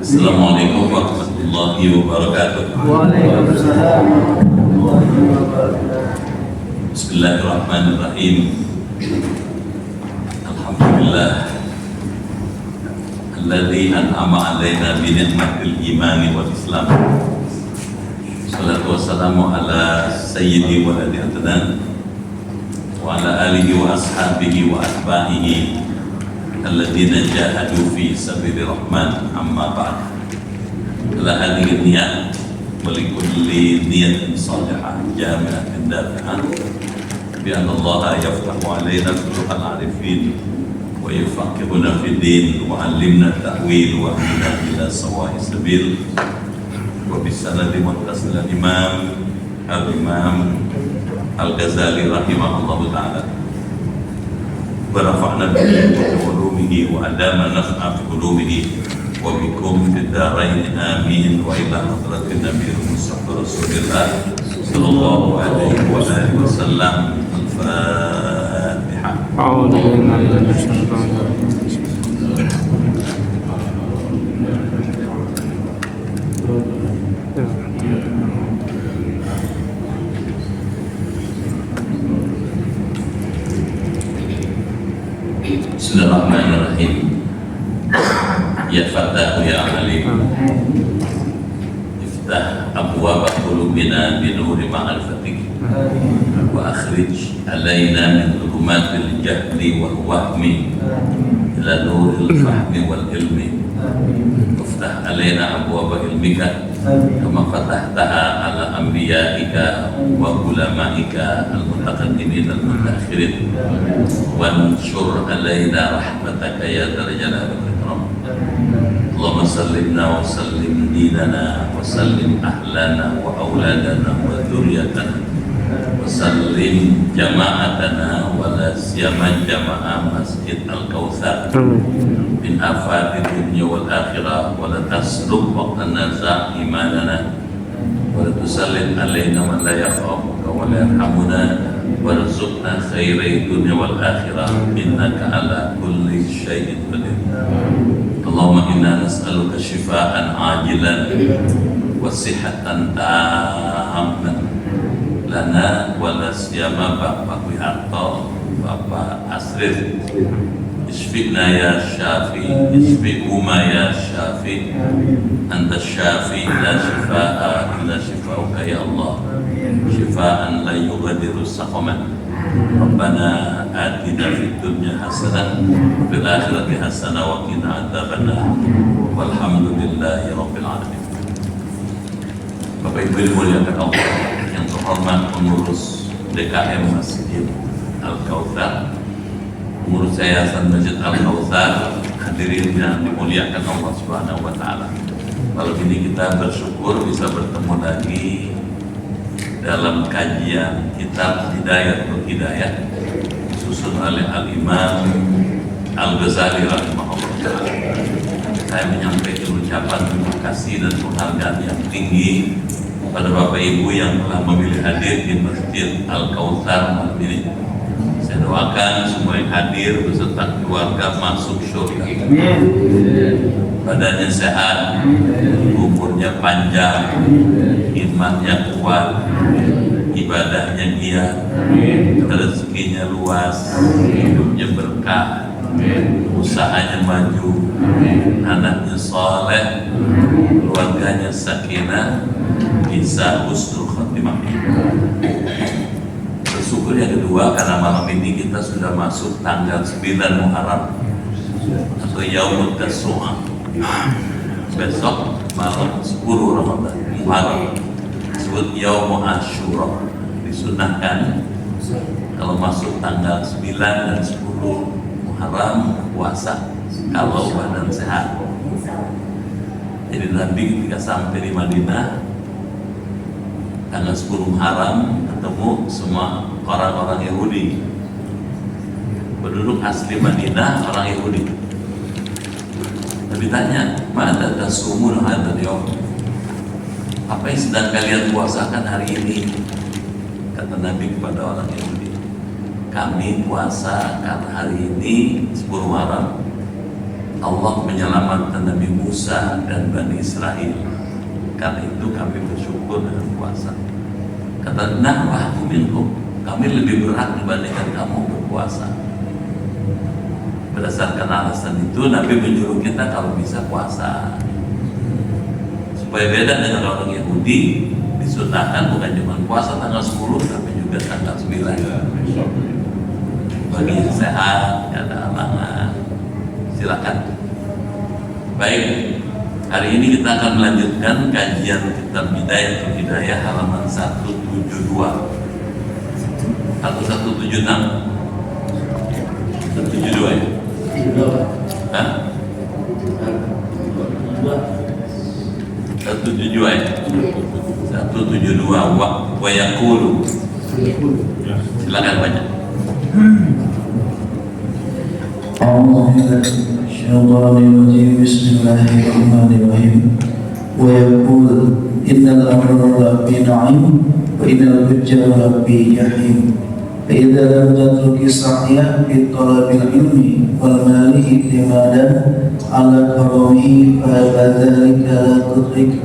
Assalamualaikum warahmatullahi wabarakatuh. Waalaikumsalam warahmatullahi wabarakatuh. Bismillahirrahmanirrahim. Alhamdulillah alladzi an'ama 'alaina bi ni'matil imani wal islam. Salatu wassalamu ala sayyidi waladi adnan wa ala alihi wa ashabihi wa atba'ihi alladzina jahadu fi sabilir rahman, amma ba'd. Ala hadhihi niyat wa likulli niyatin salihah jami'atin dafi'ah bi anna Allah yaftahu alaina futuhal arifin wa yufaqihuna fid din wa 'allimna at-ta'wil wa ahdina ila sawa'is sabil wa bisanadi muttasil al-imam Al-Ghazali rahimahullahu ta'ala wa rafa'na bihi wa ulumihi wa adama naf'a fi qulubihi wa bikum fid darain amin wa ila hadratin nabiyil mustafa rasulillah sallallahu alaihi wa alihi wasallam. Al-Fatihah. A'udzu billahi minasy syaithanir rajim. Bismillahirrahmanirrahim. Ya Fattahu ya Alim, iftah abwaaba qulubina bi nuri ma'rifatik wa akhrij alaina min dhulumatil jahli wal wahmi ila nuril fahmi wal ilmi. Iftah alaina abwaaba ilmika kama fatahtaha ala anbiya'ika wa ulama'ika al-mutaqaddimin al-mutaakhirin wanshur alaina rahmataka ya dzal jalali wal ikram. Allahumma sallimna wa sallim dinana wa sallim ahlana wa auladana wa dhurriyyatana wa sallim jama'atana wa la siyama jama'ah Masjid Al-Kautsar min afati dunya wal akhirah wa la tasluk waqtan naza' imanana wa la tusallit alaina man la yakhafuka wa la yarhamuna warzuqna khairai dunya wal akhirah innaka ala kulli syai'in qadir. Allahumma inna nas'aluka shifaan ajilan wa sihhatan tamman lana wa la siyama Bapak Wiharto, Bapak Asrif. Isfi'na ya Syafi, isfi'uma ya Syafi, anta Syafi, la shifaa illa shifauka ya Allah, shifaan la yughadiru saqaman. Rabbana atina fid dunya hasanah wa fil akhirati hasanah wa qina adzabannar. Walhamdulillahi rabbil alamin. Bapak Ibu dimuliakan Allah, yang terhormat pengurus DKM Masjid Al-Kautsar, pengurus Yayasan Masjid Al-Kautsar, hadirin yang dimuliakan Allah Subhanahu wa taala. Malam ini kita bersyukur bisa bertemu lagi dalam kajian kitab Hidayatul Hidayah disusun oleh Al-Imam Al-Ghazali rahimahullah ta'ala. Saya menyampaikan ucapan terima kasih dan penghargaan yang tinggi pada Bapak Ibu yang telah memilih hadir di Masjid Al-Kautsar malam ini. Saya doakan semua yang hadir beserta keluarga masuk surga. Badannya sehat, umurnya panjang, imannya kuat, ibadahnya giat, rezekinya luas, hidupnya berkah, usahanya maju, anaknya soleh, keluarganya sakinah, bisa husnul khotimah. Bersyukur yang kedua karena malam ini kita sudah masuk tanggal 9 Muharram atau Yaumut Tasu'a. Besok malam 10 Ramadan Muharram disebut Yaum Asyura. Disunahkan kalau masuk tanggal 9 dan 10 Muharram puasa kalau badan sehat. Jadi Nabi ketika sampai di Madinah tanggal 10 Muharram ketemu semua orang-orang Yahudi, penduduk asli Madinah, orang Yahudi. Nabi tanya, "Ma'adha tasumun hadzal yaum?" Apa yang sedang kalian puasakan hari ini? Kata Nabi kepada orang Yahudi, "Kami puasa karena hari ini 10 Muharram Allah menyelamatkan Nabi Musa dan Bani Israel. Karena itu kami bersyukur dengan puasa. Kata nahnu minkum, kami lebih berat dibandingkan kamu berpuasa. Berdasarkan alasan itu Nabi menyuruh kita kalau bisa puasa. Supaya beda dengan orang Yahudi, disunahkan bukan cuma puasa tanggal 10 tapi juga tanggal 9. Bagi yang sehat, tidak ada halangan, silakan. Baik, hari ini kita akan melanjutkan kajian kitab Bidayatul Hidayah halaman 172 atau 176. 172 ya? Hah? 172 ya? 172 wa yaqulu. Silakan baca. Bismillahirrahmanirrahim. Wa yaqul innal amra rabbi na'im wa innal fujjara rabbi jahim. Fa idza lam tatruki sa'ya fi talabil ilmi wal mali i'timadan ala karamihi fa dzalika la tudrik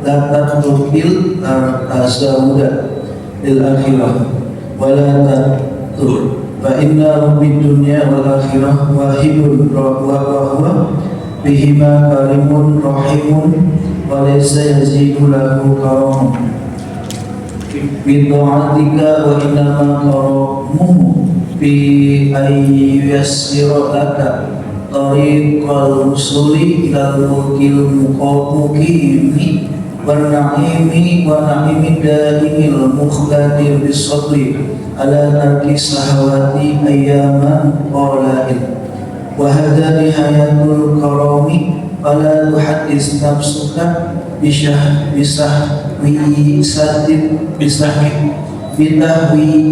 la tatrukil tasawuda lil akhirah wa la tatur fa inna rabbid dunya wal akhirah wahidun wa huwa bihima karimun rahimun wa laysa yazidu lahu karamun bidu'atika wa innama karamuhu fi ayyassira laka tariqal usuli ilal mulkil muqimi wa na'imi daimil mukhladir bisabri ala tarki sahawati ayyaman qalail wa hadha nihayatul karami fala tuhaddis nafsuka bitahwi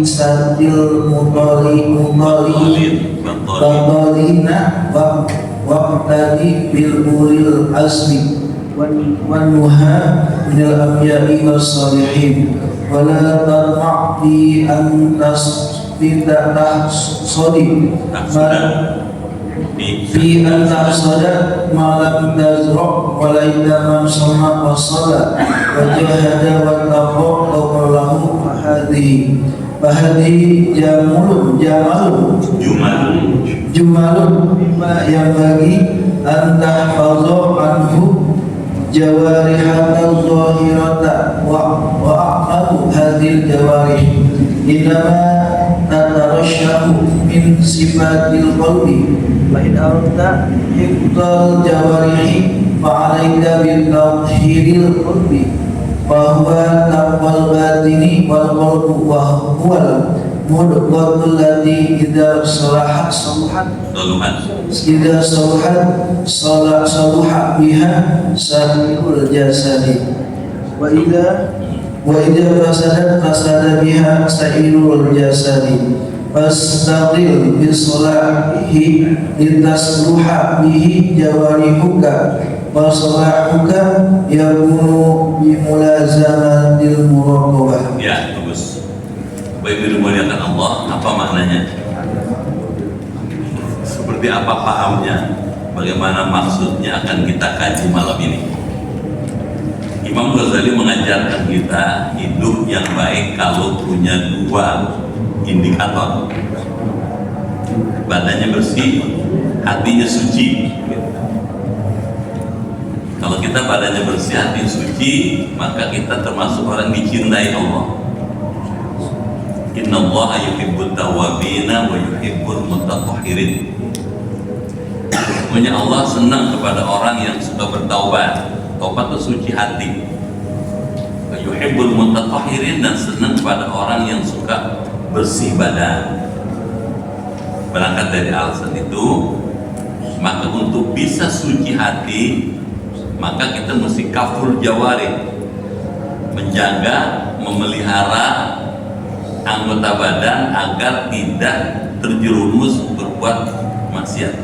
sadil mutalina waqtadi bil ulil azmi wan nuha minal anbiya'i was salihin wala tarma' fi an tasbita sodi fi an tahsada ma lam tazra' wa la man sama wa sala wa jahada wa taqa lahu fahadhihi jumalun mimma yang bagi an tahfaza anhu jawarihatal zahirata wa aqabu hadhil jawarih inama tatarasyahu min sifatil qalbi wa in aradta hifdal jawarihi fa'alaika bil tawhidil qalbi wa huwa taqwal batini wal qalbu wa huwal mudqatul ladzi idza salahat saluha biha sahihul jasadi wa idza fasada biha sahihul jasadi fastaqil bisolahi litasluha bihi jawarihuka wa salahuka yakunu bimulazamatil muraqabah. Ya, bagus. Baik, dimuliakan Allah, apa maknanya? Seperti apa pahamnya? Bagaimana maksudnya akan kita kaji malam ini. Imam Ghazali mengajarkan kita hidup yang baik kalau punya dua indikator. Badannya bersih, hatinya suci. Kalau kita badannya bersih, hati suci, maka kita termasuk orang dicintai Allah. Innallaha yuhibbut tawwabina wa yuhibbul mutatahhirin. Sesungguhnya Allah senang kepada orang yang suka bertaubat. Taubat itu suci hati. Wa yuhibbul mutatahhirin, dan senang kepada orang yang suka bersih badan. Berangkat dari alasan itu, maka untuk bisa suci hati, maka kita mesti kafur jawari, menjaga, memelihara anggota badan agar tidak terjerumus berbuat maksiat.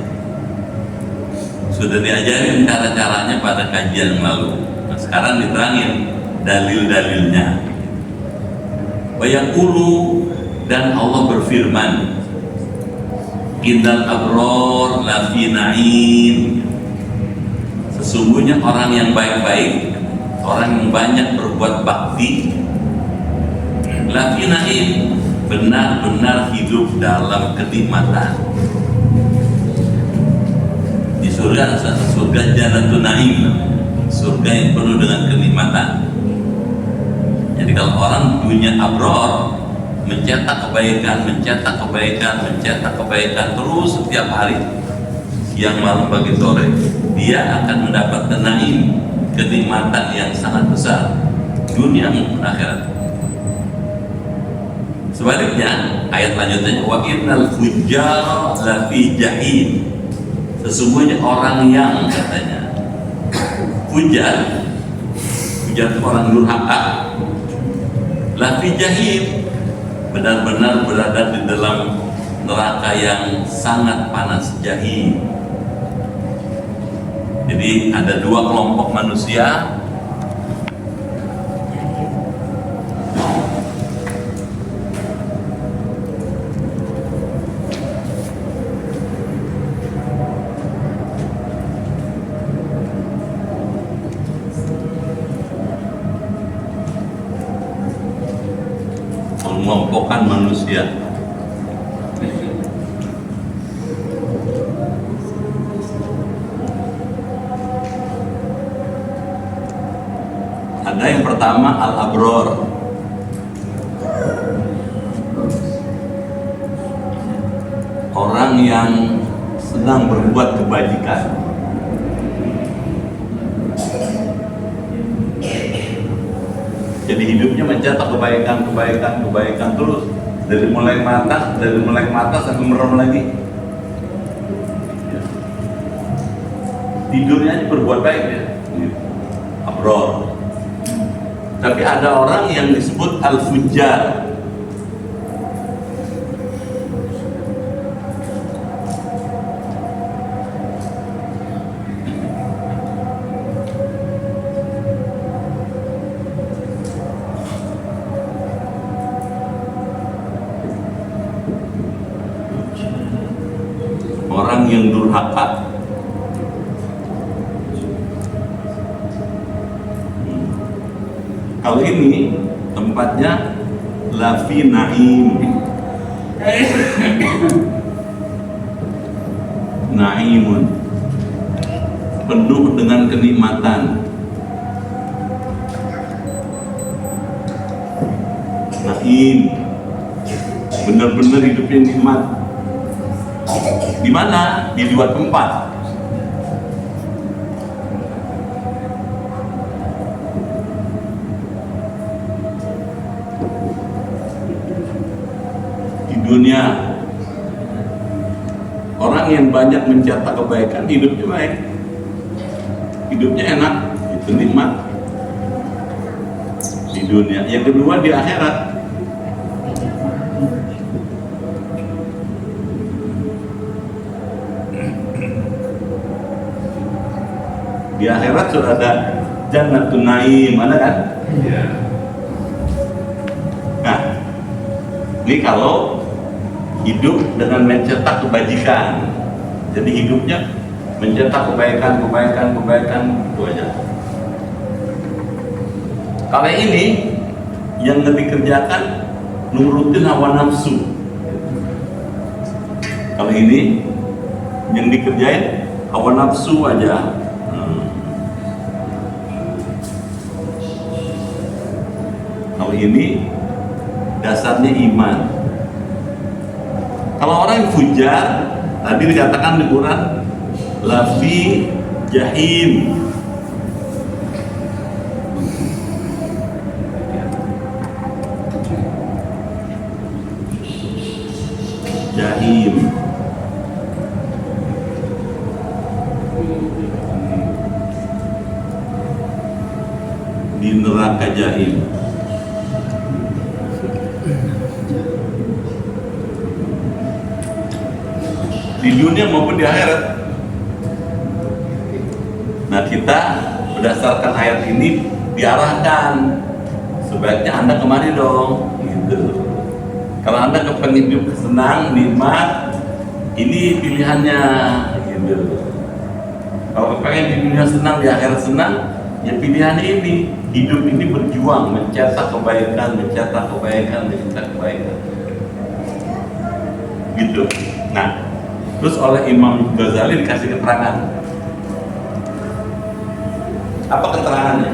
Sudah diajarin cara-caranya pada kajian yang lalu. Nah, sekarang diterangin dalil-dalilnya. Wa yaqulu, dan Allah berfirman, Innal abror lafi na'im. Sesungguhnya orang yang baik-baik, orang yang banyak berbuat bakti, lafi na'im, benar-benar hidup dalam kenikmatan. Di surga Jannatun Na'im, surga yang penuh dengan kenikmatan. Jadi kalau orang dunia abror, mencetak kebaikan, mencetak kebaikan, mencetak kebaikan terus setiap hari, siang malam pagi sore, dia akan mendapatkan naim, kenikmatan yang sangat besar, dunia maupun akhirat. Sebaliknya, ayat lanjutannya, wa innal fujjar lafi jahim. Sesungguhnya orang yang, katanya, fujar itu orang durhaka, lafi jahim, benar-benar berada di dalam neraka yang sangat panas, jahim. Jadi ada dua kelompok manusia. Mengelompokkan manusia. Ada yang pertama al-abror, orang yang sedang berbuat kebajikan. Jadi hidupnya mencetak kebaikan terus, dari mulai mata sampai merem lagi. Tidurnya aja berbuat baik ya, abror. Tapi ada orang yang disebut al-fujjar. Orang yang durhaka. Kalau ini tempatnya lafi na'im, na'imun, penuh dengan kenikmatan. Na'im, benar-benar hidupnya nikmat. Di mana? Di dua tempat. Di dunia, orang yang banyak mencetak kebaikan, hidupnya baik, hidupnya enak, itu nikmat di dunia. Yang kedua di akhirat. Di akhirat sudah ada Jannatun Na'im, ada kan? Iya. Nah, ini kalau hidup dengan mencetak kebajikan, jadi hidupnya mencetak kebaikan itu aja. Kalau ini yang dikerjakan nurutin hawa nafsu. Kalau ini yang dikerjain hawa nafsu aja. Kalau ini dasarnya iman. Kalau orang yang fujar, tadi dikatakan di Quran lafi jahim, jahim. Di neraka jahim. Di dunia maupun di akhirat. Nah, kita berdasarkan ayat ini diarahkan sebaiknya Anda kemari dong, gitu. Kalau Anda kepengen hidup senang, nikmat, Ini pilihannya gitu. Kalau pengen di dunia senang, di akhirat senang, ya pilihan ini. Hidup ini berjuang mencetak kebaikan, mencetak kebaikan, mencetak kebaikan. Gitu. Nah, terus oleh Imam Ghazali dikasih keterangan. Apa keterangannya?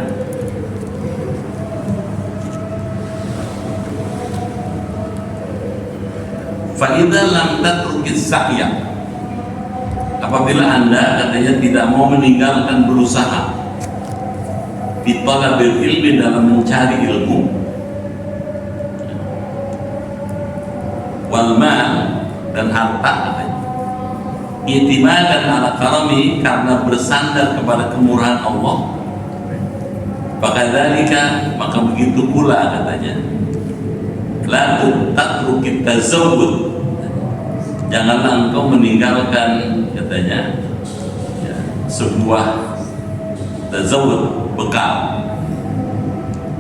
Fa'idha lam tatrukis sa'ya, apabila anda katanya tidak mau meninggalkan berusaha di talabil ilmi, dalam mencari ilmu, wal mal, dan harta katanya, i'timadan ala karami, karena bersandar kepada kemurahan Allah, fakadzalika, maka begitu pula katanya, la tatrukit tazawwud, janganlah engkau meninggalkan katanya ya, sebuah tazawwud, bekal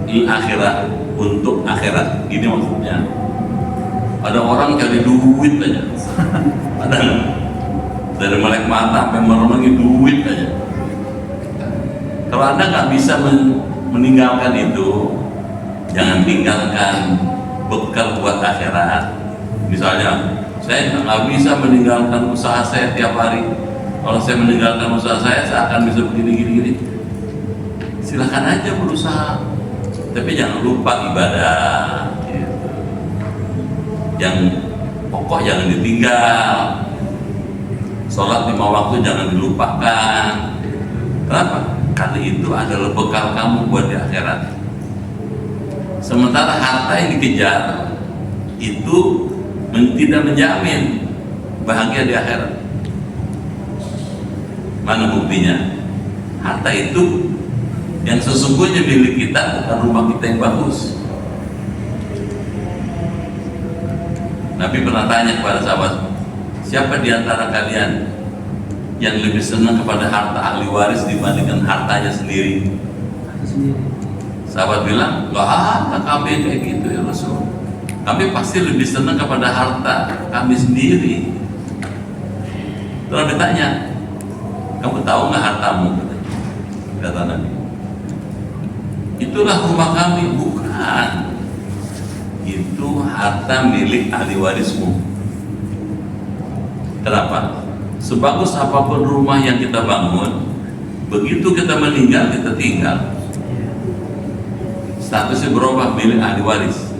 di akhirat, untuk akhirat. Ini maksudnya, ada orang cari duit aja, ada dari melek mata sampai merenungi duit aja. Kalau anda nggak bisa meninggalkan itu, jangan tinggalkan bekal buat akhirat. Misalnya, saya nggak bisa meninggalkan usaha saya tiap hari. Kalau saya meninggalkan usaha saya akan bisa begini. Silakan aja berusaha, tapi jangan lupa ibadah. Gitu. Yang pokok jangan ditinggal. Sholat 5 waktu jangan dilupakan. Kenapa? Karena itu adalah bekal kamu buat di akhirat. Sementara harta yang dikejar itu tidak menjamin bahagia di akhirat. Mana buktinya? Harta itu yang sesungguhnya milik kita, bukan rumah kita yang bagus. Nabi pernah tanya kepada sahabat, siapa di antara kalian yang lebih senang kepada harta ahli waris dibandingkan hartanya sendiri? Sahabat bilang, nggak ada kami kayak gitu ya Rasul. Kami pasti lebih senang kepada harta kami sendiri. Terus ditanya, kamu tahu nggak hartamu? Kata Nabi, itulah rumah kami. Bukan, itu harta milik ahli warismu. Kenapa? Sebagus apapun rumah yang kita bangun, begitu kita meninggal, kita tinggal, statusnya berubah, milik ahli waris.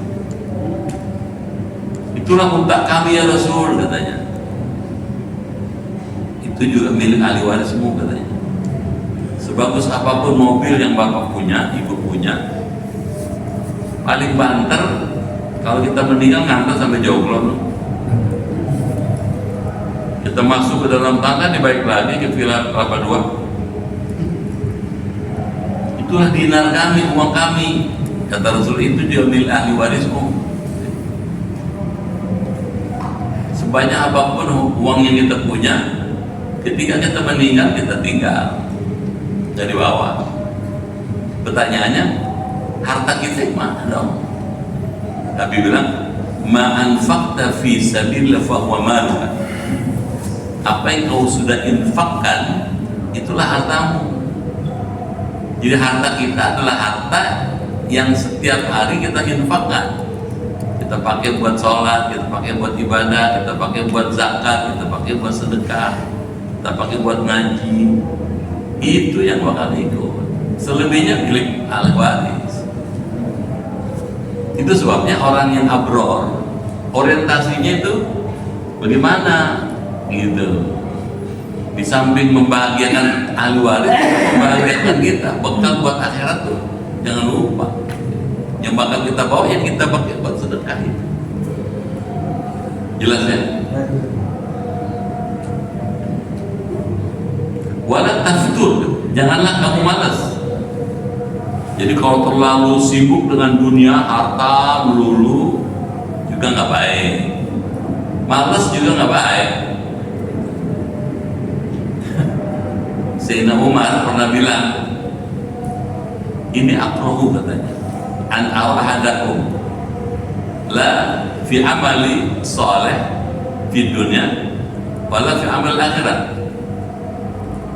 Itulah unta kami ya Rasul, katanya. Itu juga milik ahli warismu, katanya. Sebagus apapun mobil yang bapak punya, ibu punya, paling banter kalau kita meninggal ngantar sampai Joglon. Kita masuk ke dalam tanah, dibalik lagi ke Villa Kelapa II. Itulah dinar kami, uang kami, kata Rasul. Itu juga milik ahli warismu. Sebanyak apapun uang yang kita punya, ketika kita meninggal, kita tinggal dari bawah. Pertanyaannya, harta kita yang mana dong? Nabi bilang, ma anfaqta fi sabilillah fa huwa maluka. Apa yang kau sudah infakkan, itulah hartamu. Jadi harta kita adalah harta yang setiap hari kita infakkan. Kita pakai buat sholat, kita pakai buat ibadah, kita pakai buat zakat, kita pakai buat sedekah, kita pakai buat ngaji. Itu yang bakal ikut. Selebihnya milik ahli waris. Itu sebabnya orang yang abror, orientasinya itu bagaimana gitu. Di samping membahagiakan ahli waris, membahagiakan kita, bekal buat akhirat tuh jangan lupa. Yang bakal kita bawa, yang kita pakai buat sedekah itu. Jelas ya? Wala taftur, janganlah kamu malas. Jadi kalau terlalu sibuk dengan dunia, harta melulu juga nggak baik. Malas juga nggak baik. Sayyidina Umar pernah bilang, ini akrahu katanya, an awahadakum la fi amali saleh fi dunya wala fi amal akhirat.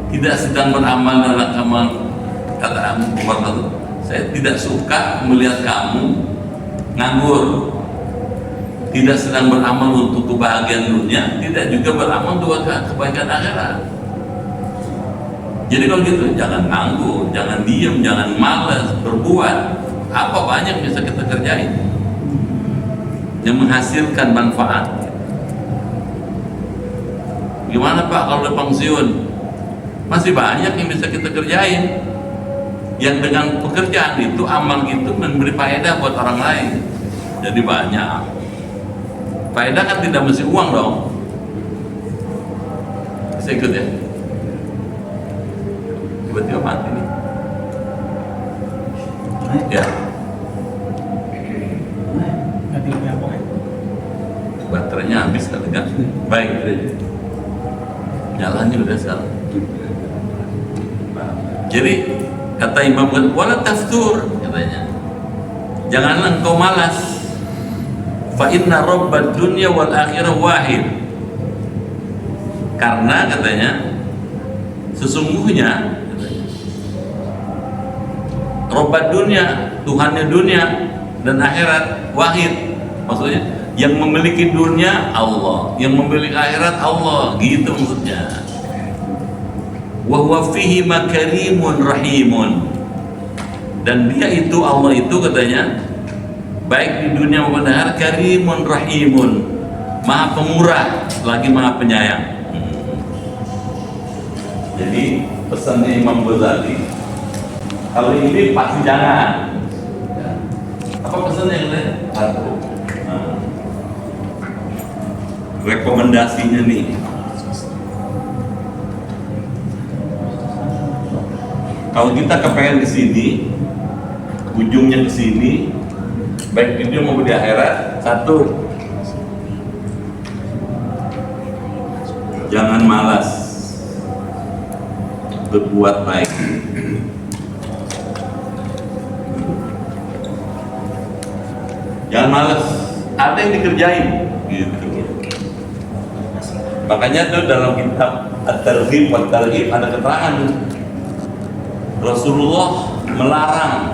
Tidak sedang beramal dalam amal, kata Umar itu, saya tidak suka melihat kamu nganggur. Tidak sedang beramal untuk kebahagiaan dunia, tidak juga beramal untuk kebaikan akhirat. Jadi kalau gitu jangan nganggur, jangan diem, jangan malas, berbuat. Apa banyak bisa kita kerjain yang menghasilkan manfaat. Gimana Pak kalau udah pensiun? Masih banyak yang bisa kita kerjain, yang dengan pekerjaan itu, amal itu memberi faedah buat orang lain. Jadi banyak. Faedah kan tidak mesti uang dong. Bisa ikut ya? Tiba-tiba mati nih. Ya. Baterainya habis kali kan? Baik. Nyalanya udah salah. Jadi kata Imam wala taftur, katanya. Janganlah engkau malas. Fa inna rabbad dunya wal akhirah wahid. Karena katanya sesungguhnya rabbad dunya, Tuhannya dunia dan akhirat wahid. Maksudnya yang memiliki dunia Allah, yang memiliki akhirat Allah, gitu maksudnya. Wa huwa fihi makarimun rahimun. Dan dia itu, Allah itu katanya, baik di dunia maupun di akhirat, karimun rahimun, maha pemurah lagi maha penyayang. Jadi pesannya Imam Ghazali, kalau ini pasti jangan. Apa pesannya yang lain? Satu. Rekomendasinya nih, kalau kita kepengen kesini, ujungnya kesini, baik di dunia maupun di akhirat, satu, jangan malas berbuat baik. Jangan malas, ada yang dikerjain, gitu. Makanya tuh dalam kitab At-Targhib wa At-Tarhib ada keterangan Rasulullah melarang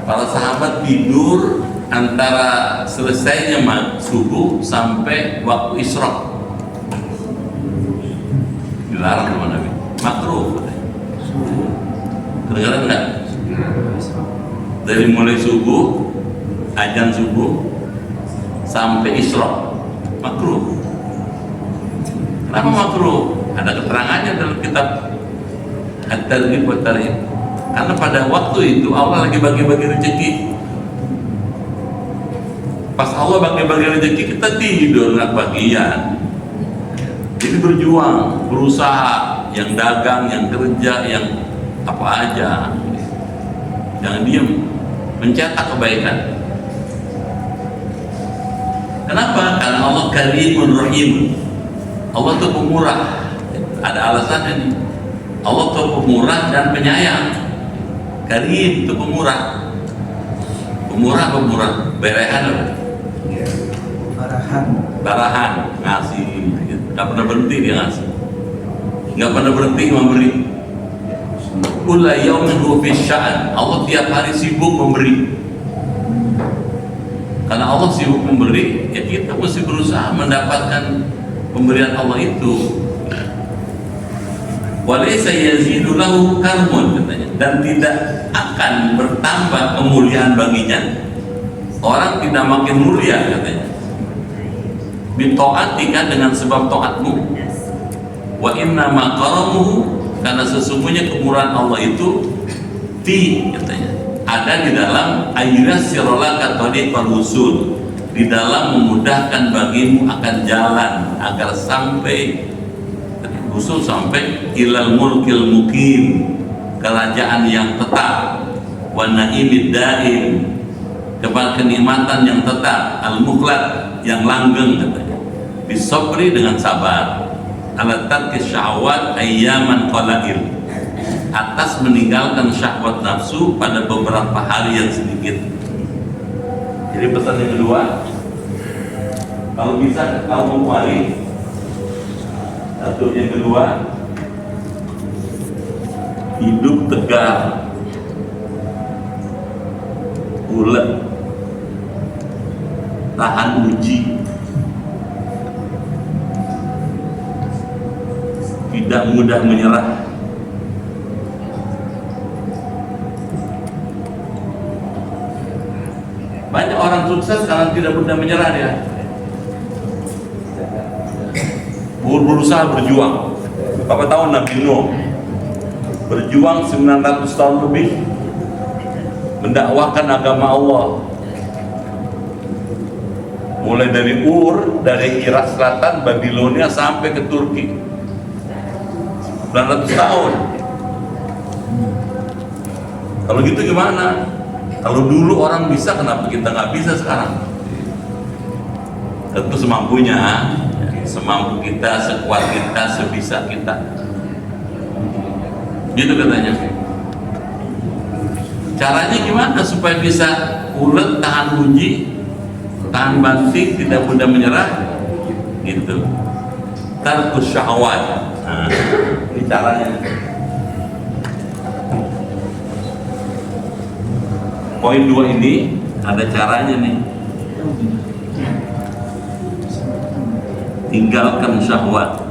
para sahabat tidur antara selesainya subuh sampai waktu isyraq. Dilarang sama Nabi, makruh. Kedengaran enggak? Dari mulai subuh, azan subuh sampai isyraq, makruh. Kenapa makruh? Ada keterangannya dalam kitab At-Targhib wa At-Tarhib. Karena pada waktu itu Allah lagi bagi-bagi rezeki. Pas Allah bagi-bagi rezeki, kita tidur nggak bagian. Jadi berjuang, berusaha, yang dagang, yang kerja, yang apa aja. Jangan diam, mencetak kebaikan. Kenapa? Karena Allah Karimun Rahim. Allah itu pemurah. Ada alasannya nih. Allah itu pemurah dan penyayang. Karim itu pemurah. Pemurah, berehan. Barahan, ngasih. Gak pernah berhenti dia ngasih. Gak pernah berhenti memberi. Kulla yaumin huwa fi sya'an. Allah tiap hari sibuk memberi. Karena Allah sibuk memberi, ya kita mesti berusaha mendapatkan pemberian Allah itu. Walaysa yazidu lahu karmun, katanya, dan tidak akan bertambah kemuliaan baginya. Orang tidak makin mulia, katanya, bita'atika, dengan sebab taatmu. Wa inna ma karamuhu, karena sesungguhnya kemurahan Allah itu katanya, ada di dalam ayyasirolaka tariqal wusul, di dalam memudahkan bagimu akan jalan agar sampai usul, sampai ilal mulkil mukim, kerajaan yang tetap, wa naimid daim, kepada kenikmatan yang tetap, al mukhlat, yang langgeng, katanya, bisabri, dengan sabar, ala tarki syahwat ayyaman qalail, atas meninggalkan syahwat nafsu pada beberapa hari yang sedikit. Jadi pesan yang kedua, kalau bisa, kalau mau Satu, yang kedua, hidup tegar, ulet, tahan uji, tidak mudah menyerah. Banyak orang sukses karena tidak mudah menyerah dia. Berusaha berjuang. Bapak tahu Nabi Nuh berjuang 900 tahun lebih mendakwakan agama Allah. Mulai dari dari Irak Selatan, Babilonia sampai ke Turki. 900 tahun. Kalau gitu gimana? Kalau dulu orang bisa, kenapa kita nggak bisa sekarang? Tentu semampunya, semampu kita, sekuat kita, sebisa kita. Gitu katanya. Caranya gimana supaya bisa ulet, tahan uji, tahan banting, tidak mudah menyerah? Gitu. Tarkus syahwat. Nah, ini caranya. Poin 2 ini ada caranya nih. Tinggalkan syahwat.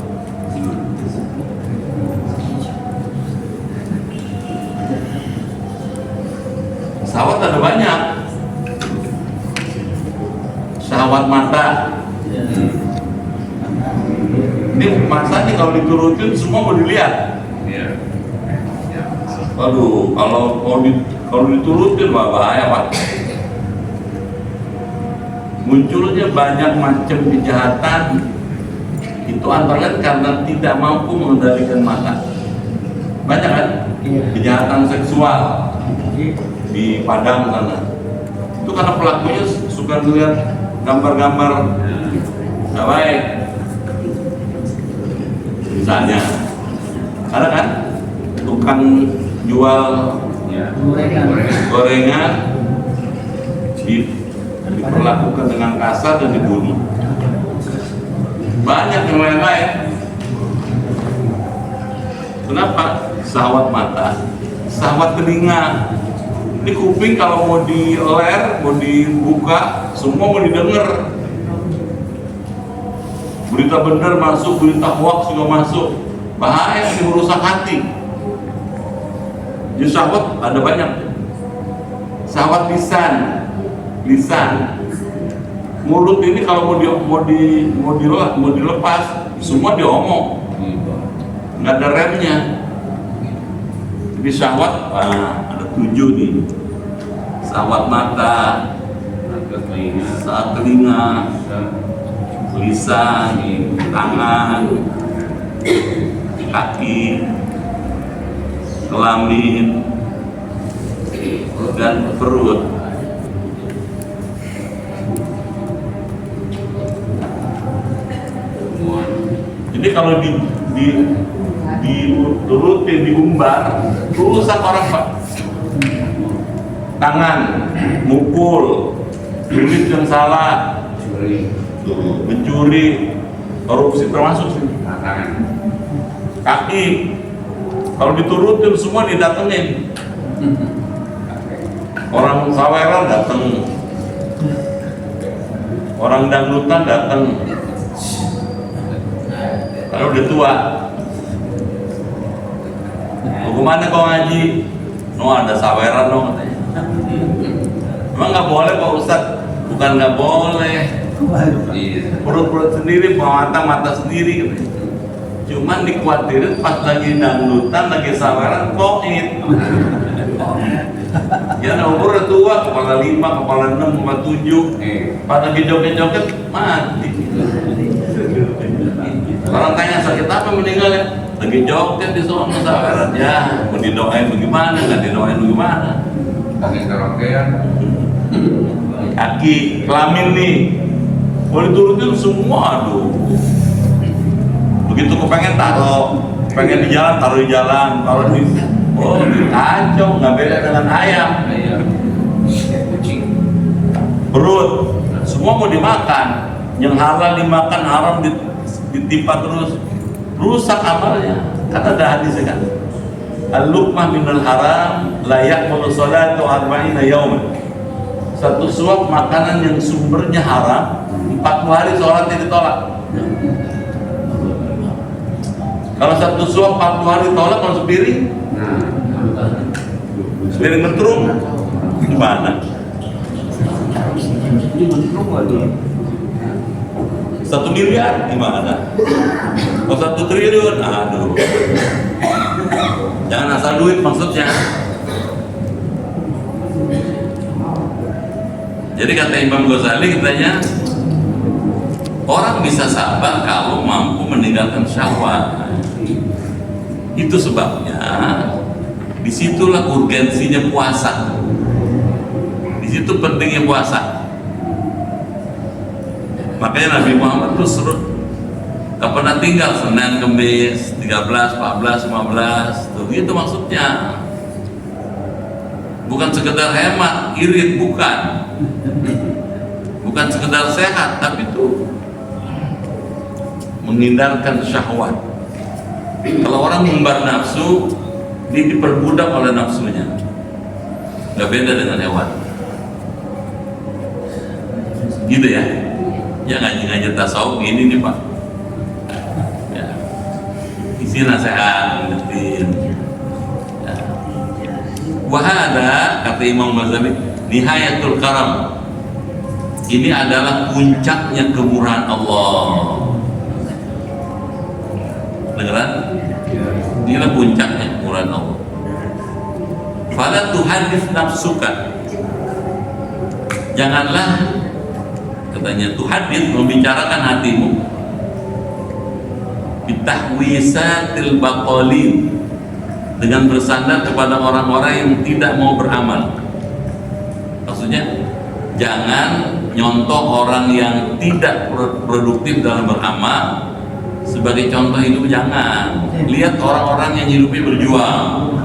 Syahwat ada banyak. Syahwat mata. Ini masa nih kalau diturutin semua mau dilihat. Aduh, kalau diturutin bahaya Pak. Munculnya banyak macam kejahatan itu antara lain karena tidak mampu mengendalikan mata. Banyak kan? Kejahatan seksual di Padang sana. Itu karena pelakunya suka lihat gambar-gambar nggak baik. Misalnya, ada kan tukang jual gorengan diperlakukan dengan kasar dan dibunuh. Banyak yang lain-lain. Kenapa? Syahwat mata, syahwat telinga. Ini kuping kalau mau diler, mau dibuka, semua mau didengar. Berita benar masuk, berita hoax juga masuk. Bahaya, ini merusak hati. Jadi syahwat ada banyak. Syahwat lisan. Mulut ini kalau mau dilepas, semua diomong. Nggak ada remnya. Jadi syahwat ada 7 nih. Syahwat mata, syahwat telinga, lisan, tangan, kaki, kelamin, dan perut. Jadi kalau diturutin, diumbar, rusak orang Pak. Tangan, mukul, tulis yang salah, mencuri, korupsi termasuk sih. Kaki, kalau diturutin semua didatengin. Orang saweran datang, orang dangdutan datang. Kalau udah tua, kemana kau ngaji? No, ada saweran no katanya. Emang nggak boleh Pak Ustadz? Bukan nggak boleh. Perut sendiri, mata sendiri katanya. Cuman dikhawatirin pas lagi dangdutan, lagi saweran, koit. Ya umur udah tua, kepala 5, kepala 6, kepala 7. Pas lagi joget-joget, mati. Orang tanya sakit apa meninggal ya? Lagi joget di sono saweran. Ya, mau didoain bagaimana, nggak didoain bagaimana? Kaki, kelamin nih, mau diturutin semua, aduh. Begitu kepengen pengen di jalan, taruh di jalan, taruh di kacau, nggak beda dengan ayam. Perut, semua mau dimakan, yang halal dimakan, haram ditimpa terus. rusak amalnya. Karena ada hadis kan, al-luqmah minal haram la yaqbalu salatu arba'ina yawman. Satu suap makanan yang sumbernya haram 40 hari sholatnya ditolak. Kalau satu suap 40 hari ditolak, kalau sepiring menterung gimana? 1 miliar gimana? Oh 1 triliun, aduh. Jangan asal duit maksudnya. Jadi kata Imam Ghazali katanya, orang bisa sabar kalau mampu meninggalkan syahwat. Itu sebabnya disitulah urgensinya puasa. Disitu pentingnya puasa. Makanya Nabi Muhammad tuh gak pernah tinggal Senin, Kamis, 13, 14, 15 tuh gitu maksudnya. Bukan sekedar hemat, irit, bukan sekedar sehat, tapi itu menghindarkan syahwat. Kalau orang mengumbar nafsu, dia diperbudak oleh nafsunya. Gak beda dengan hewan. Gitu ya. Ya ngaji-ngaji tasawuf ini nih Pak. Ya. Isi nasihat, ngertiin. Ya. Wahada kata Imam Ghazali, nihayatul karam. Ini adalah puncaknya kemurahan Allah. Dengeran? Inilah puncaknya kemurahan Allah. Fala tuhadits nafsuka. Janganlah, katanya tuhadits, membicarakan hatimu, bitahwisatil baqalin, dengan bersandar kepada orang-orang yang tidak mau beramal. Maksudnya jangan nyontoh orang yang tidak produktif dalam beramal sebagai contoh hidup. Jangan lihat orang-orang yang hidupnya berjuang.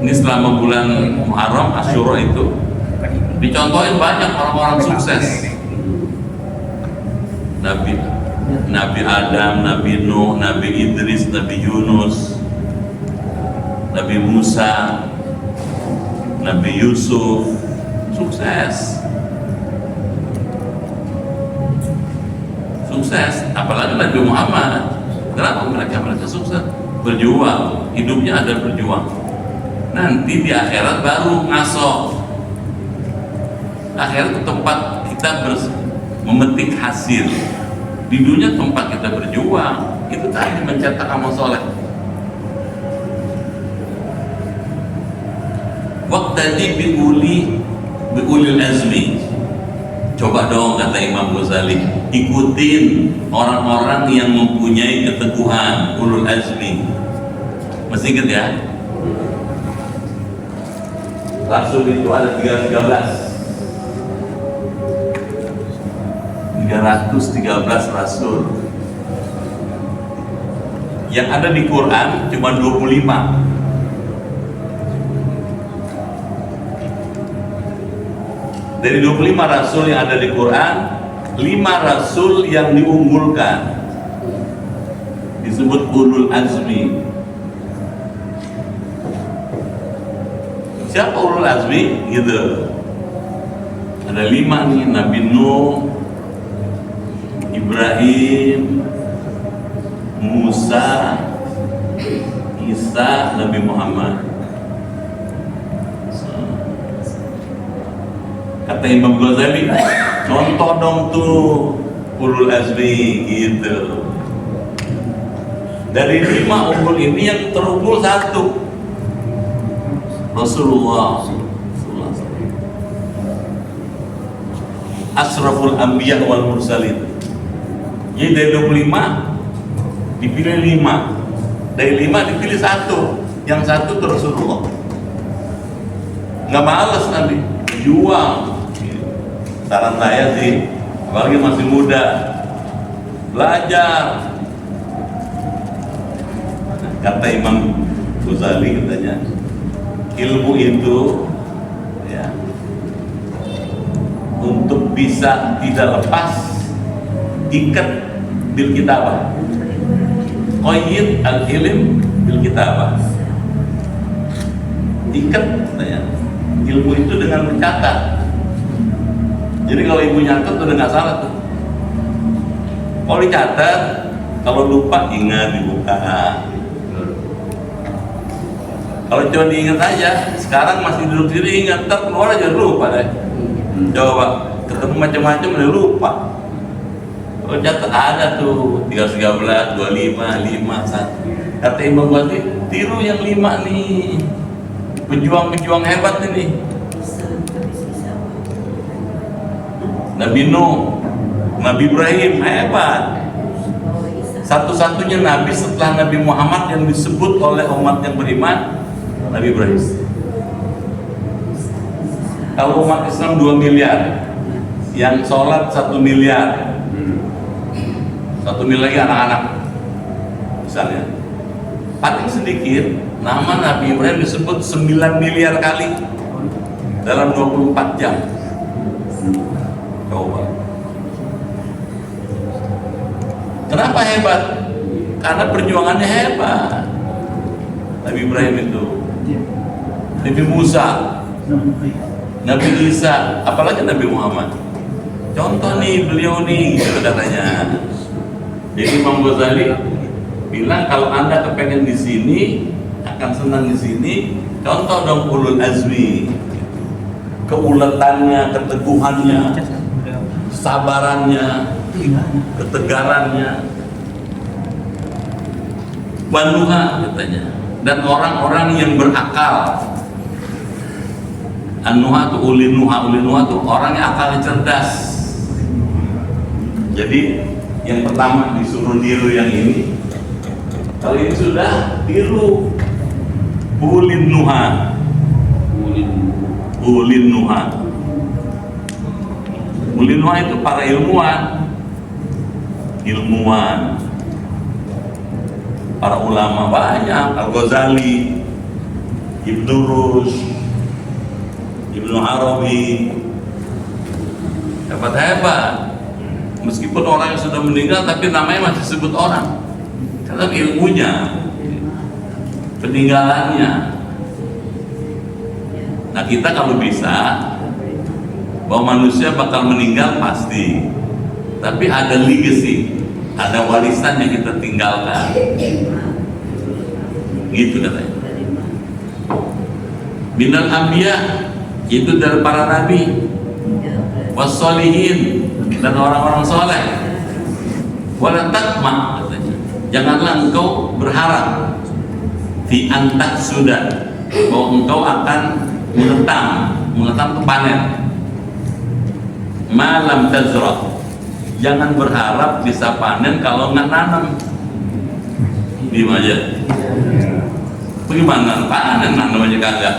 Ini selama bulan Muharram, Asyura itu dicontohin banyak orang-orang sukses. Nabi Adam, Nabi Nuh, Nabi Idris, Nabi Yunus, Nabi Musa, Nabi Yusuf, sukses. Apalagi Nabi Muhammad. Kenapa mereka sukses? Berjuang, hidupnya ada berjuang. Nanti di akhirat baru ngaso. Akhirat itu tempat kita memetik hasil. Di dunia tempat kita berjuang. Itu tadi mencetak amal soleh. Waqtadi biulil azmi. Coba dong kata Imam Ghazali, ikutin orang-orang yang mempunyai keteguhan, ulul azmi. Masih ingat ya? Rasul itu ada 313 Rasul. Yang ada di Quran cuma 25. Dari 25 Rasul yang ada di Quran, 5 Rasul yang diunggulkan disebut ulul azmi. Siapa ulul azmi? Gitu. Ada 5 nih, Nabi Nuh, Ibrahim, Musa, Isa, Nabi Muhammad. Kata Imam Ghazali, contoh dong tuh ulul azmi gitu. Dari 5 unggul ini yang terunggul 1, Rasulullah Asraful Anbiya wal Mursalin. Jadi dari 25 dipilih 5, dari 5 dipilih 1, yang 1 itu Rasulullah. Nggak males nanti juang. Saran saya sih, apalagi masih muda, belajar. Kata Imam Ghazali katanya, ilmu itu ya, untuk bisa tidak lepas, ikat bil kitabah. Qayyid al-ilm bil kitabah. Ikat katanya ilmu itu dengan mencatat. Jadi kalau ibu nyatet udah nggak salah tuh. Kalau dicatat, kalau lupa ingat dibuka. Kalau cuma diingat aja, sekarang masih duduk sini ingat, ntar keluar aja lupa deh. Coba ketemu macam-macam udah lupa. Kalau catat ada tuh 13, 25, 5, 1. Kata Imam Ghazali, tiru yang 5 nih. Pejuang-pejuang hebat ini. Nabi Nuh, Nabi Ibrahim hebat. Satu-satunya Nabi setelah Nabi Muhammad yang disebut oleh umat yang beriman, Nabi Ibrahim. Kalau umat Islam 2 miliar, yang sholat 1 miliar, 1 miliar lagi anak-anak, misalnya. Paling sedikit, nama Nabi Ibrahim disebut 9 miliar kali dalam 24 jam. Coba. Kenapa hebat? Karena perjuangannya hebat. Nabi Ibrahim itu, Nabi Musa, Nabi Isa, apalagi Nabi Muhammad. Contoh nih beliau nih, gitu katanya. Jadi Imam Ghazali bilang kalau Anda kepengen di sini, akan senang di sini, contoh dong ulul azmi. Keuletannya, keteguhannya, sabarannya, ketegarannya, wanuha katanya. Dan orang-orang yang berakal. An-nuha itu ulinuha itu orang yang akalnya cerdas. Jadi yang pertama disuruh niru yang ini. Kalau ini sudah tiru ulinuha. Ulinuha itu para ilmuwan, para ulama banyak, Al-Ghazali, Ibnu Rushd, Ibnu Arabi, hebat. Meskipun orang yang sudah meninggal, tapi namanya masih disebut orang, karena ilmunya, peninggalannya. Nah kita kalau bisa, bahwa manusia bakal meninggal pasti, tapi ada legacy, ada warisan yang kita tinggalkan, gitu katanya. Minal anbiya, itu dari para nabi, wassolihin, dan orang-orang soleh. Wala tatma, katanya, janganlah engkau berharap fi antak sudah, bahwa engkau akan mengetam itu panen. Malam tazra, jangan berharap bisa panen kalau nggak nanam. Diam aja. Bagaimana panen, nanam aja kagak.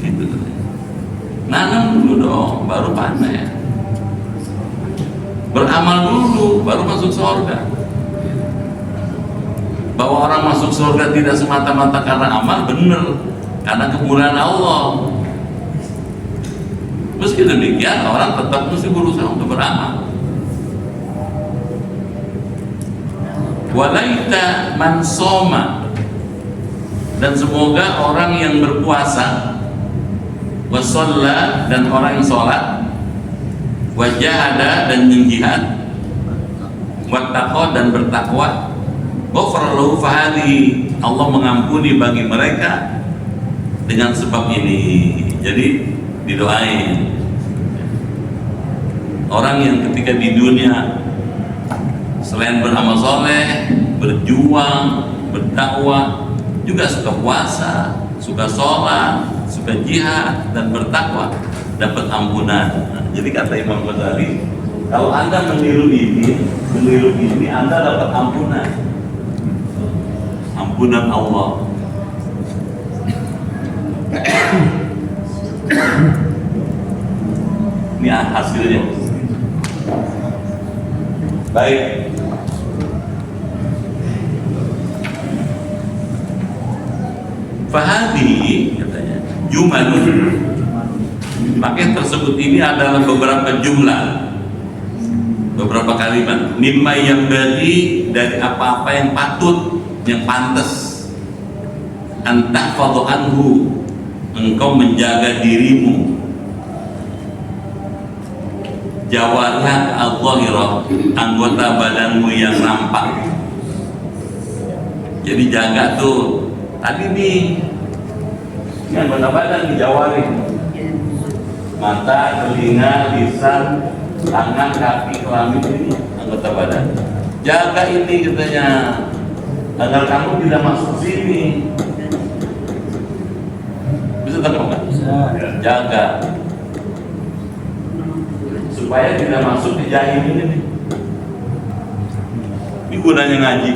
Gitu. Nanam dulu dong, baru panen. Beramal dulu, baru masuk surga. Bahwa orang masuk surga tidak semata-mata karena amal, benar, karena kemuliaan Allah. Meski demikian, orang tetap mesti berusaha untuk beramal. Walaita man soma, dan semoga orang yang berpuasa, wasalla, dan orang yang sholat, wajahada, dan yang jihad, wattaqwa, dan bertakwa, ghafara fahadi, Allah mengampuni bagi mereka dengan sebab ini. Jadi didoain orang yang ketika di dunia selain beramal soleh, berjuang, berdakwah, juga suka puasa, suka sholat, suka jihad, dan bertakwa, dapat ampunan. Jadi kata Imam Ghazali, kalau Anda meniru ini, Anda dapat ampunan. Ampunan Allah. Ini hasilnya. Baik. Fahadi, katanya, jumalun. Maka yang tersebut ini adalah beberapa jumlah. beberapa kalimat. Mimma yang dari apa-apa yang patut, yang pantas. Antahfadhu anhu, engkau menjaga dirimu. Jawarih al-zahirah, anggota badanmu yang nampak. Jadi jaga tuh. Tadi nih, ini anggota badan nih, jawarih. Mata, telinga, lisan, tangan, kaki, kelamin, ini anggota badan. Jaga ini katanya, agar kamu tidak masuk sini. Bisa tangkap nggak? Jaga supaya tidak masuk di jahil ini nih. Ini gunanya ngaji.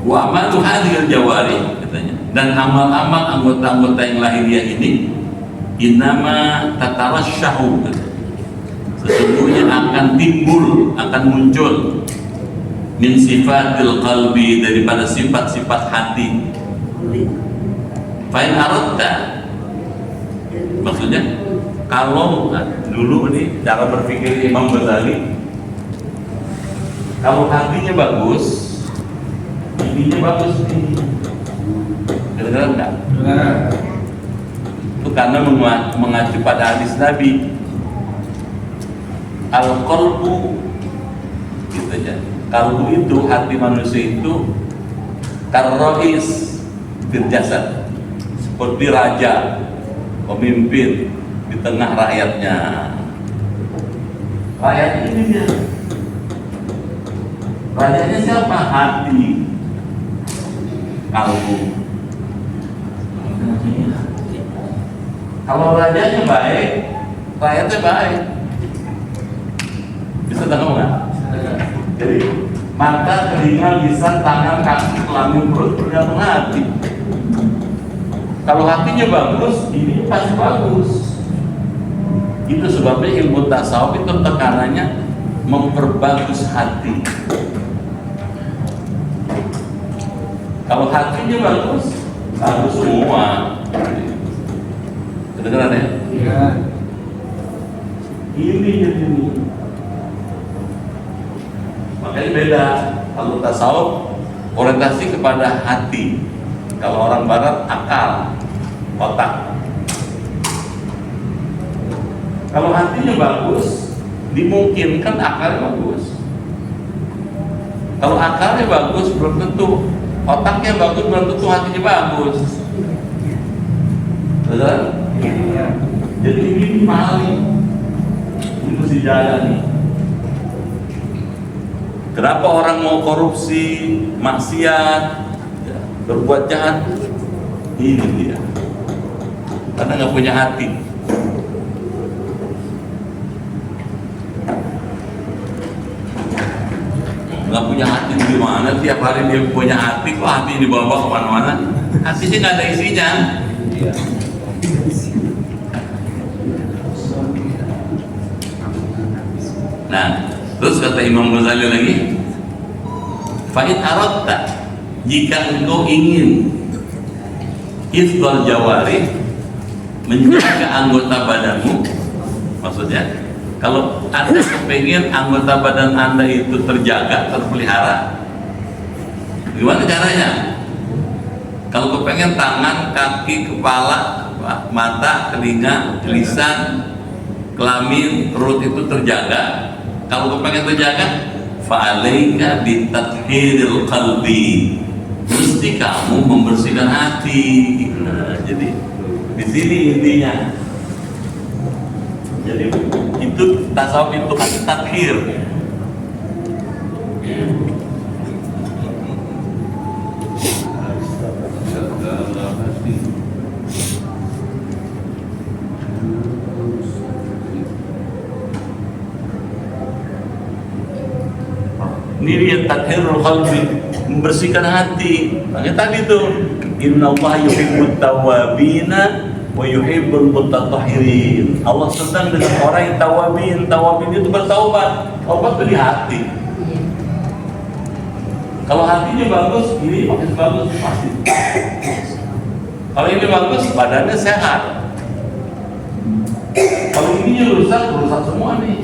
Wa amalu hadhil jawari katanya. Dan amal-amal anggota-anggota yang lahiriah ini innama tatarasyahu, sesungguhnya akan timbul, akan muncul min sifatil qalbi, daripada sifat-sifat hati. Fa'in aradta, maksudnya kalau dulu ini cara berpikir Imam Ghazali, kalau hatinya bagus, ininya bagus nih. Kedengeran enggak? Itu karena mengacu pada hadis Nabi, al-qalbu gitu aja. Kalbu itu, hati manusia itu karrois fil jasad, seperti raja, pemimpin di tengah rakyatnya. Rakyat ini dia. Rajanya siapa? Hati. Kalbu. Kalau rajanya baik, rakyatnya baik. Bisa tahu nggak? Jadi mata, telinga, lisan, tangan, kaki, kelamin, perut tergantung hati. Kalau hatinya bagus, ini pasti bagus. Itu sebabnya ilmu tasawuf itu tekanannya memperbagus hati. Kalau hatinya bagus, bagus semua. Kedengeran ya? Iya. Ini jadi ini. Makanya beda. Kalau tasawuf orientasi kepada hati. Kalau orang barat akal, otak. Kalau hatinya bagus, dimungkinkan akalnya bagus. Kalau akalnya bagus, belum tentu otaknya bagus, belum tentu hatinya bagus. Betul? Jadi ini maling. Ini mesti jaga nih. Kenapa orang mau korupsi, maksiat, berbuat jahat? Ini dia. Karena nggak punya hati. Nggak punya hati gimana? Tiap hari dia punya hati, kok hati dibawa kemana-mana? Hatinya nggak ada isinya. Nah, terus kata Imam Ghazali lagi, fa'in aradta, jika engkau ingin hifdzul jawari, menjaga anggota badanmu, maksudnya kalau Anda kepengen anggota badan Anda itu terjaga, terpelihara, gimana caranya? Kalau kepengen tangan, kaki, kepala, mata, telinga, lisan, kelamin, perut itu terjaga. Kalau kepengen terjaga, fa'alaika bitathhiril qalbi, mesti kamu membersihkan hati. Nah, jadi di sini intinya. Jadi itu tasawuf itu kan tathhir. Ini dia tathhirul qalbi, membersihkan hati. Makanya tadi tuh, innallaha yuhibbut tawwabina wa yuhibbul mutatahhirin. Allah senang dengan orang yang tawabin. Tawabin itu bertaubat. Taubat itu di hati. Kalau hatinya bagus, ini makin bagus pasti. Kalau ini bagus, badannya sehat. Kalau ini rusak semua nih.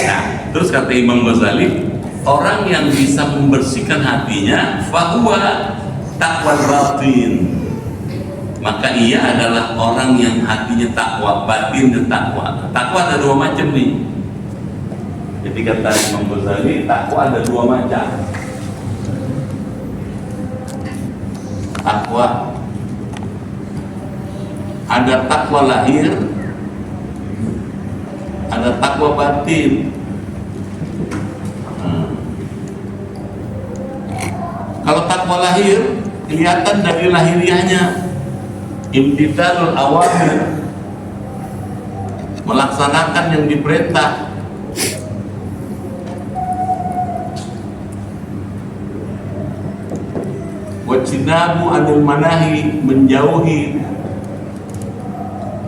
Nah, terus kata Imam Ghazali, orang yang bisa membersihkan hatinya, fahuwa taqwa batin, maka ia adalah orang yang hatinya takwa, batinnya takwa. Takwa ada dua macam nih. Jadi kata Imam Ghazali, takwa ada dua macam. Takwa ada takwa lahir, ada takwa batin. Kalau takwa lahir kelihatan dari lahiriahnya, imtithalul awamir, melaksanakan yang diperintah. Wajinabu anil manahi,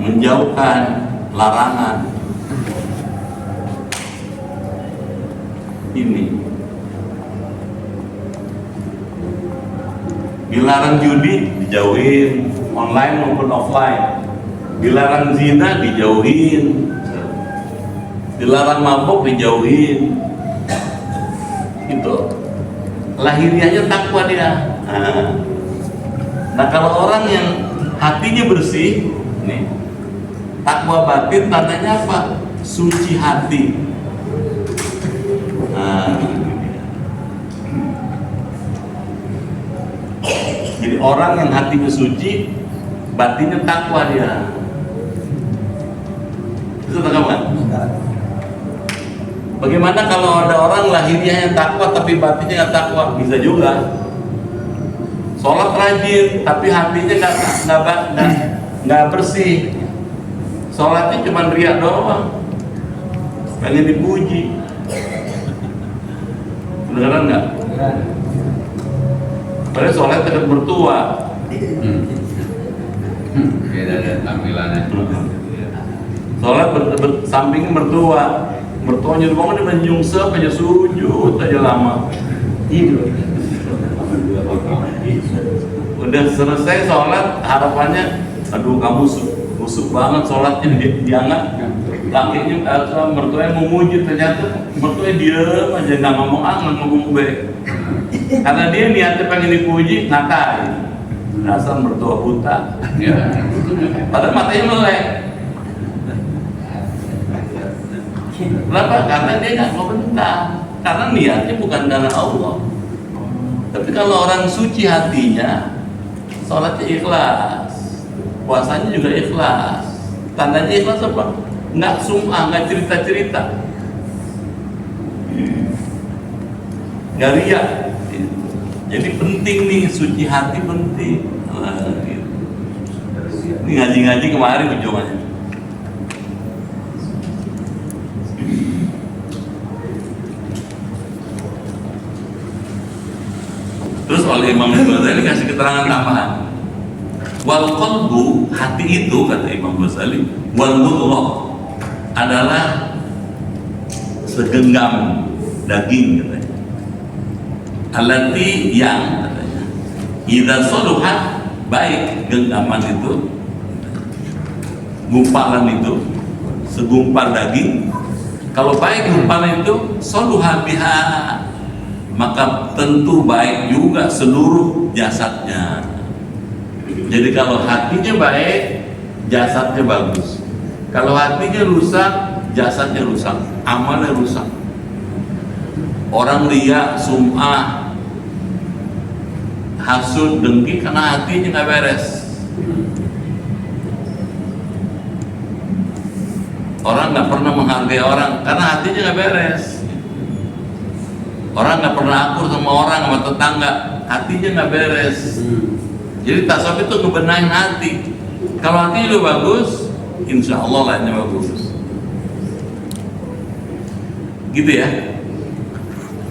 menjauhkan larangan. Ini dilarang judi, dijauhin, online maupun offline. Dilarang zina, dijauhin. Dilarang mabuk, dijauhin. Itu lahiriahnya takwa dia. Nah, kalau orang yang hatinya bersih, nih, takwa batin tandanya apa? Suci hati. Jadi orang yang hatinya suci, batinnya takwa dia. Bisa tahu kan? Bagaimana kalau ada orang lahiriahnya takwa tapi batinnya nggak takwa? Bisa juga. Sholat rajin tapi hatinya nggak bersih. Sholatnya cuma riak doang, pengen dipuji. Beneran nggak? Padahal sholat tetap mertua. Beda ada tampilannya. Sholat sampingnya mertua. Mertuanya di bangun dia menyungsep aja, sujud aja lama. Udah selesai sholat, harapannya, aduh kamu busuk banget sholatnya, diangkat kakinya, mertuanya mau muji, ternyata mertuanya diem aja, nggak ngomong A, nggak ngomong B. Karena dia niatnya pengen dipuji, ngatain. Dasar mertua buta. Padahal matanya melek. Kenapa? Karena dia nggak mau bentar. Karena niatnya bukan karena Allah. Tapi kalau orang suci hatinya, sholatnya ikhlas, puasanya juga ikhlas. Tandanya ikhlas apa? Nggak sum'ah, nggak cerita-cerita, nggak riak. Jadi penting nih, suci hati penting. Ini ngaji-ngaji kemarin ujungannya. Terus oleh Imam Ghazali kasih keterangan tambahan. Wal qalbu, hati itu kata Imam Ghazali, wal mudghah adalah segenggam daging katanya. Allati yang katanya idza saluhat, baik genggaman itu, gumpalan itu, segumpal daging. Kalau baik gumpalan itu, saluha biha, maka tentu baik juga seluruh jasadnya. Jadi kalau hatinya baik, jasadnya bagus. Kalau hatinya rusak, jasadnya rusak, amalnya rusak. Orang riya, sum'ah, hasud, dengki karena hatinya nggak beres. Orang nggak pernah menghargai orang karena hatinya nggak beres. Orang nggak pernah akur sama orang, sama tetangga, hatinya nggak beres. Jadi tasawuf itu ngebenahin hati. Kalau hati lu bagus, insya Allah lainnya bagus. Gitu ya.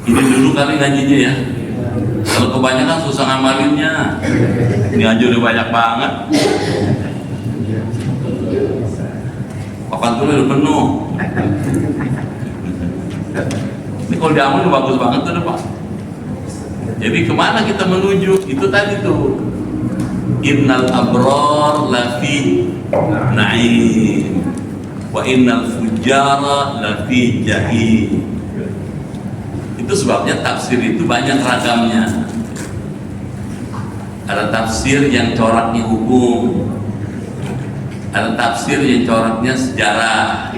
Ini dulu kali ngajinya ya. Kalau kebanyakan susah ngamalinnya. Ini aja udah banyak banget. Papan tulis udah penuh. Ini kalau diamal bagus banget tuh Pak. Jadi kemana kita menuju? Itu tadi tuh, innal abrar lafi na'im wa innal fujara lafi jahim. Itu sebabnya tafsir itu banyak ragamnya. Ada tafsir yang coraknya hukum, ada tafsir yang coraknya sejarah,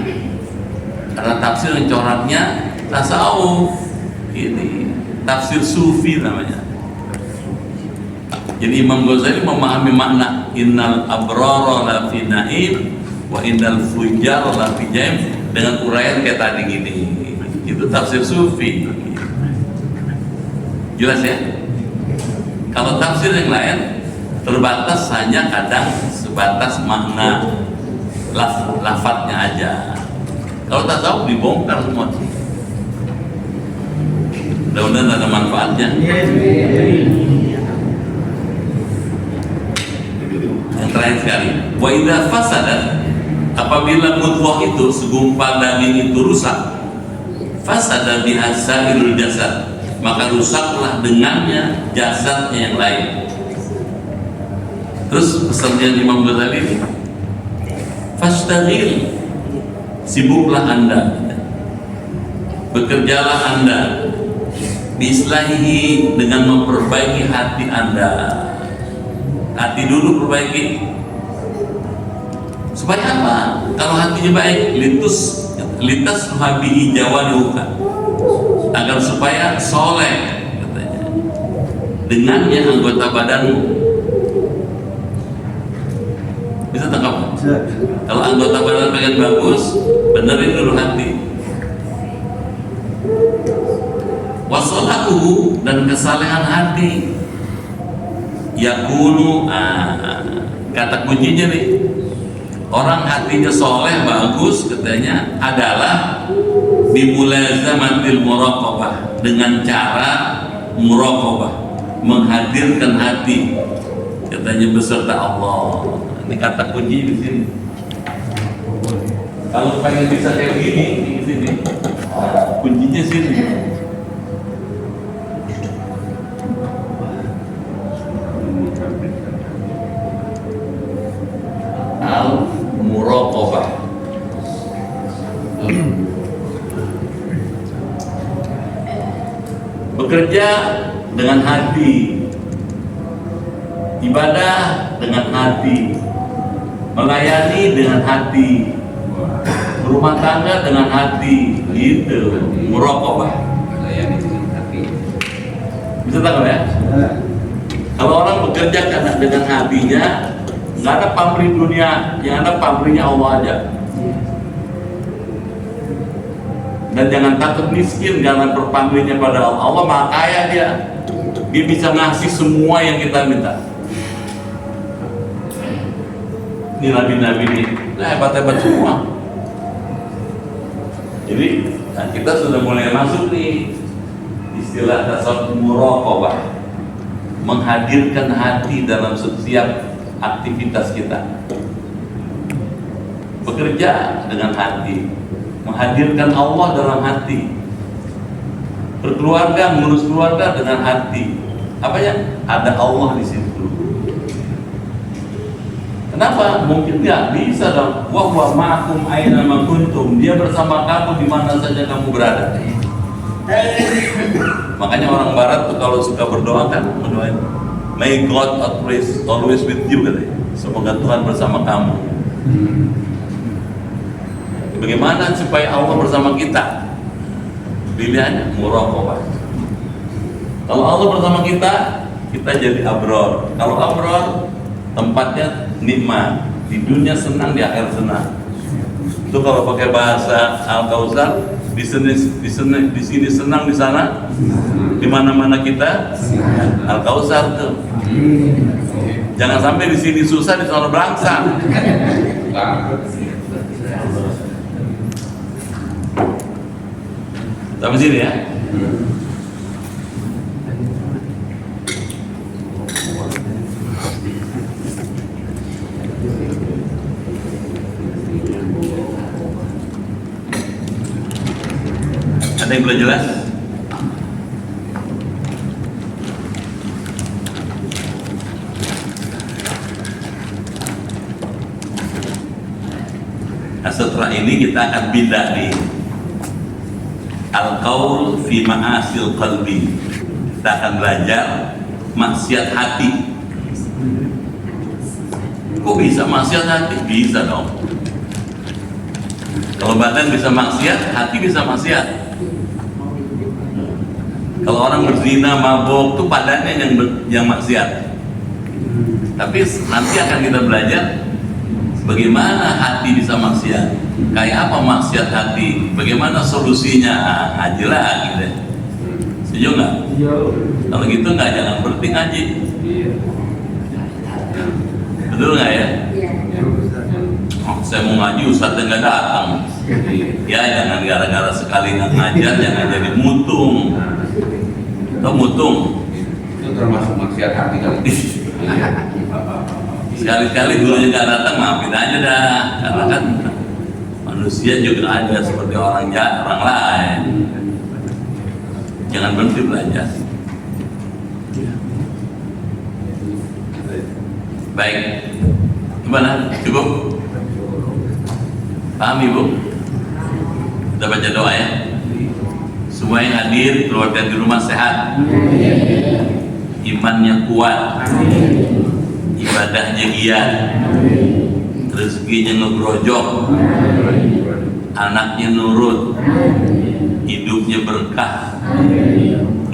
ada tafsir yang coraknya tasawuf. Ini tafsir sufi namanya. Jadi Imam Ghazali memahami makna innal abrara lafi na'im wa innal fujara lafi jahim dengan uraian kayak tadi gini. Itu tafsir sufi. Jelas ya? Kalau tafsir yang lain terbatas hanya kadang sebatas makna lafadznya aja. Kalau tak tahu dibongkar semua. Mudah-mudahan ada manfaatnya. Yang terakhir sekali, wa idza fasadat, apabila mudghah itu segumpal daging itu rusak, fasada biha sa'irul jasad, maka rusaklah dengannya jasadnya yang lain. Terus pesannya Imam Ghazali ini, fastaghil, sibuklah Anda, bekerjalah Anda, biislahihi, dengan memperbaiki hati Anda. Hati dulu perbaiki. Supaya apa? Kalau hatinya baik, litas habihi jawarihuka, agar supaya soleh, katanya, dengannya anggota badanmu. Bisa tangkap? Kalau anggota badan pengen bagus, benerin dulu hati. Wasolatuhu, dan kesalehan hati. Yakunu, kata kuncinya nih, orang hatinya soleh bagus katanya adalah bimulazamatil muraqabah, dengan cara muraqabah, menghadirkan hati, katanya beserta Allah. Ini kata kunci di sini. Kalau pengen bisa kayak gini di sini, kuncinya sini. Al-muraqabah. Bekerja dengan hati, ibadah dengan hati, melayani dengan hati, berumah tangga dengan hati, gitu. Muraqabah. Melayani dengan hati. Bisa tahu ya? Kalau orang bekerja karena dengan hatinya, nggak ada pamrih dunia, yang ada pamrihnya Allah aja. Dan jangan takut miskin, jangan berpamrihnya pada Allah. Allah maha kaya dia. Dia bisa ngasih semua yang kita minta. Ini nabi-nabi ini, hebat-hebat semua. Jadi kita sudah mulai masuk nih istilah tasawuf muraqabah, menghadirkan hati dalam setiap aktivitas kita. Bekerja dengan hati, menghadirkan Allah dalam hati. Berkeluarga, mengurus keluarga dengan hati. Apa ya? Ada Allah di situ. Kenapa? Mungkin nggak bisa dong. Wa huwa ma'akum aina ma kuntum. Dia bersama kamu di mana saja kamu berada. Makanya orang Barat tuh kalau suka berdoa kan mendoain, may God always with you, katanya. Semoga Tuhan bersama kamu. Bagaimana supaya Allah bersama kita? Pilihannya muraqabah. Kalau Allah bersama kita, kita jadi abrar. Kalau abrar, tempatnya nikmat, di dunia senang, di akhir senang. Itu kalau pakai bahasa Al-Kautsar, di sini senang, di sana, di mana-mana kita Al-Kautsar tuh. Jangan sampai di sini susah, di sana belangsang. Sampai sini ya. Ada saya boleh jelas? Nah, setelah ini kita akan pindah di Al-Qaul fi ma'asil qalbi. Kita akan belajar maksiat hati. Kok bisa maksiat hati? Bisa dong. Kalau badan bisa maksiat, hati bisa maksiat. Kalau orang berzina, mabok, itu badannya yang maksiat. Tapi nanti akan kita belajar bagaimana hati bisa maksiat. Kayak apa maksiat hati? Bagaimana solusinya? Ngaji lagi deh. Setuju nggak? Kalau gitu nggak, jangan berhenti ngaji. Betul nggak ya? Oh, saya mau ngaji, Ustadznya nggak datang. Ya jangan gara-gara sekali nggak ngajar, jangan jadi mutung. Atau mutung? Itu termasuk maksiat hati kali. Sekali-kali gurunya nggak datang, maafin aja dah. Karena kan manusia juga ada seperti orang lain. Jangan berhenti belajar. Baik, gimana? Cukup? Paham Ibu? Kita baca doa ya. Semua yang hadir, keluarga di rumah sehat, imannya kuat, ibadahnya giat, rezekinya ngegrojok, anaknya nurut, hidupnya berkah,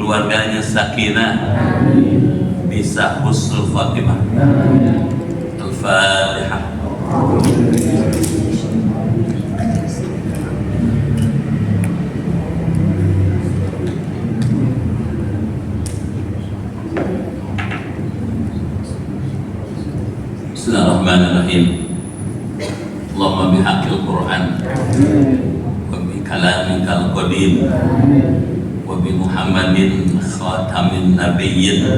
keluarganya sakinah, bisa husnul khatimah. Al-Fatihah. Bismillahirrahmanirrahim. Allahumma bihaqqil Qur'an wa bi kalamikal qadim wa bi Muhammadin khatamin nabiyyin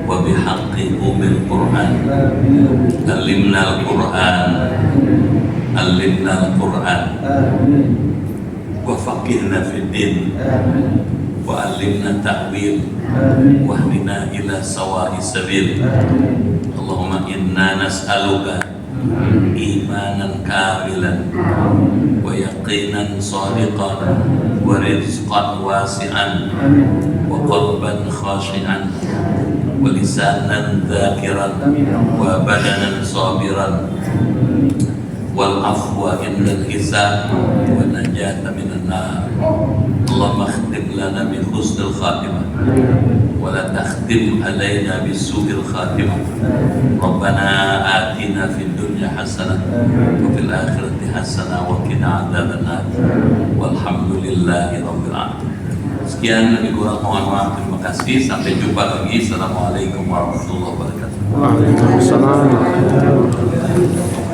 wa bi haqqi umil Qur'an allimna al-Qur'an wa faqihna fid din wa allimna ta'wil wa hdina ila sawa'i sabil. Allahumma inna nas'aluka imanan kamilan wa yaqinan sadiqan wa rizqan wasi'an wa qalban khashi'an wa lisanan dhakiran wa badanan sabiran wal afwa innal hisab wa najata minan nar. Allahumma khtim lana min husnil khatimah wa la takhtim alaina bisu'il khatimah. Rabbana atina fid dunya hasanah wa fil akhirati hasanah wa qina adzabannar. Walhamdulillahi rabbil alamin. Sekian, lebih kurang mohon maaf, terima kasih. Sampai jumpa lagi. Assalamualaikum warahmatullahi wabarakatuh. Waalaikumsalam warahmatullahi wabarakatuh.